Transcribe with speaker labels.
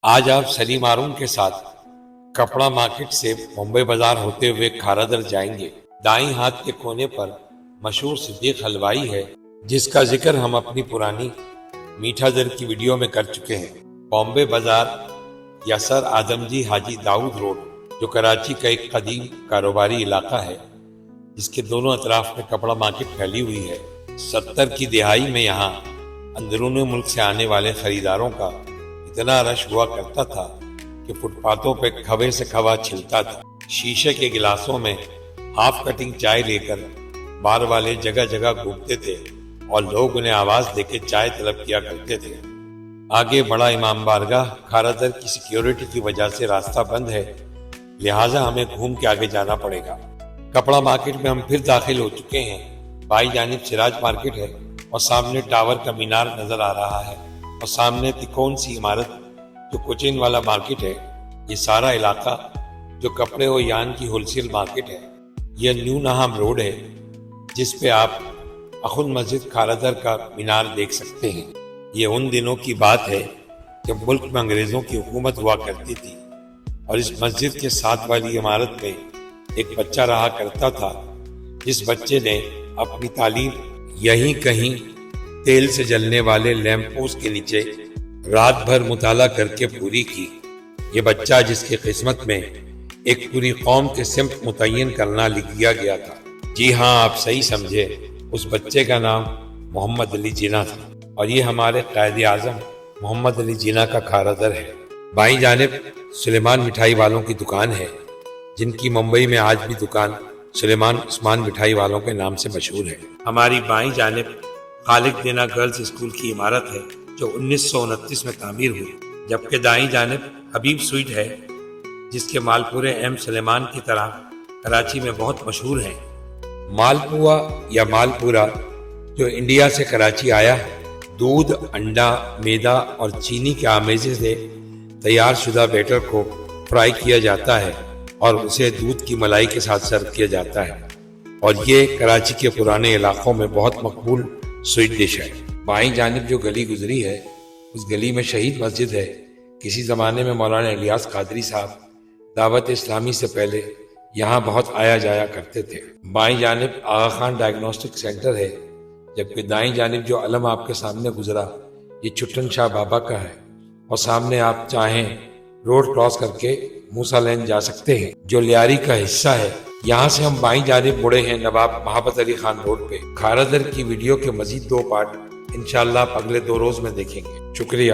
Speaker 1: آج آپ سلیم ہارون کے ساتھ کپڑا مارکیٹ سے ممبئی بازار ہوتے ہوئے کھارا در جائیں گے۔ دائیں ہاتھ کے کونے پر مشہور صدیق حلوائی ہے، جس کا ذکر ہم اپنی پرانی میٹھا در کی ویڈیو میں کر چکے ہیں۔ بامبے بازار یا سر آدم جی حاجی داؤد روڈ، جو کراچی کا ایک قدیم کاروباری علاقہ ہے، جس کے دونوں اطراف میں کپڑا مارکیٹ پھیلی ہوئی ہے۔ 70 کی دہائی میں یہاں اندرون ملک سے آنے والے خریداروں کا اتنا رش ہوا کرتا تھا کہ فٹ پاتھوں پہ کھوے سے کھوا چھلتا تھا۔ شیشے کے گلاسوں میں ہاف کٹنگ چائے لے کر بار والے جگہ جگہ گھومتے تھے اور لوگ انہیں آواز دے کے چائے طلب کیا کرتے تھے۔ آگے بڑا امام بارگاہ کھارا در کی سیکیورٹی کی وجہ سے راستہ بند ہے، لہٰذا ہمیں گھوم کے آگے جانا پڑے گا۔ کپڑا مارکیٹ میں ہم پھر داخل ہو چکے ہیں۔ بائیں جانب سراج مارکیٹ ہے اور سامنے ٹاور کا مینار نظر آ رہا ہے اور سامنے تکون سی عمارت جو کوچین والا مارکیٹ ہے۔ یہ سارا علاقہ جو کپڑے و یان کی ہول سیل مارکیٹ ہے۔ یہ نیو نہام روڈ ہے جس پہ آپ اخن مسجد کھارا در کا مینار دیکھ سکتے ہیں۔ یہ ان دنوں کی بات ہے جب ملک میں انگریزوں کی حکومت ہوا کرتی تھی اور اس مسجد کے ساتھ والی عمارت میں ایک بچہ رہا کرتا تھا، جس بچے نے اپنی تعلیم یہیں کہیں تیل سے جلنے والے لیمپ پوسٹ کے نیچے رات بھر مطالعہ کر کے پوری کی۔ یہ بچہ جس کی قسمت میں ایک پوری قوم کے سمت متعین کرنا لکھ دیا گیا تھا۔ جی ہاں، آپ صحیح سمجھے، اس بچے کا نام محمد علی جناح تھا اور یہ ہمارے قائد اعظم محمد علی جناح کا کھارا در ہے۔ بائیں جانب سلیمان مٹھائی والوں کی دکان ہے، جن کی ممبئی میں آج بھی دکان سلیمان عثمان مٹھائی والوں کے نام سے مشہور ہے۔ ہماری بائیں جانب خالق دینا گرلز اسکول کی عمارت ہے جو 1929 میں تعمیر ہوئی، جبکہ دائیں جانب حبیب سویٹ ہے، جس کے مالپورے ایم سلیمان کی طرح کراچی میں بہت مشہور ہیں۔ مالپوا یا مالپورا جو انڈیا سے کراچی آیا ہے، دودھ، انڈا، میدا اور چینی کے آمیزے سے تیار شدہ بیٹر کو فرائی کیا جاتا ہے اور اسے دودھ کی ملائی کے ساتھ سرو کیا جاتا ہے، اور یہ کراچی کے پرانے علاقوں میں بہت مقبول سویٹ ڈش ہے۔ بائیں جانب جو گلی گزری ہے، اس گلی میں شہید مسجد ہے۔ کسی زمانے میں مولانا الیاس قادری صاحب دعوت اسلامی سے پہلے یہاں بہت آیا جایا کرتے تھے۔ بائیں جانب آغا خان ڈائگنوسٹک سینٹر ہے، جبکہ دائیں جانب جو علم آپ کے سامنے گزرا، یہ چھٹن شاہ بابا کا ہے، اور سامنے آپ چاہیں روڈ کراس کر کے موسیٰ لین جا سکتے ہیں، جو لیاری کا حصہ ہے۔ یہاں سے ہم بائیں جانب مڑے ہیں نواب محبت علی خان روڈ پہ۔ کھارا در کی ویڈیو کے مزید 2 پارٹ انشاءاللہ آپ اگلے 2 روز میں دیکھیں گے۔ شکریہ۔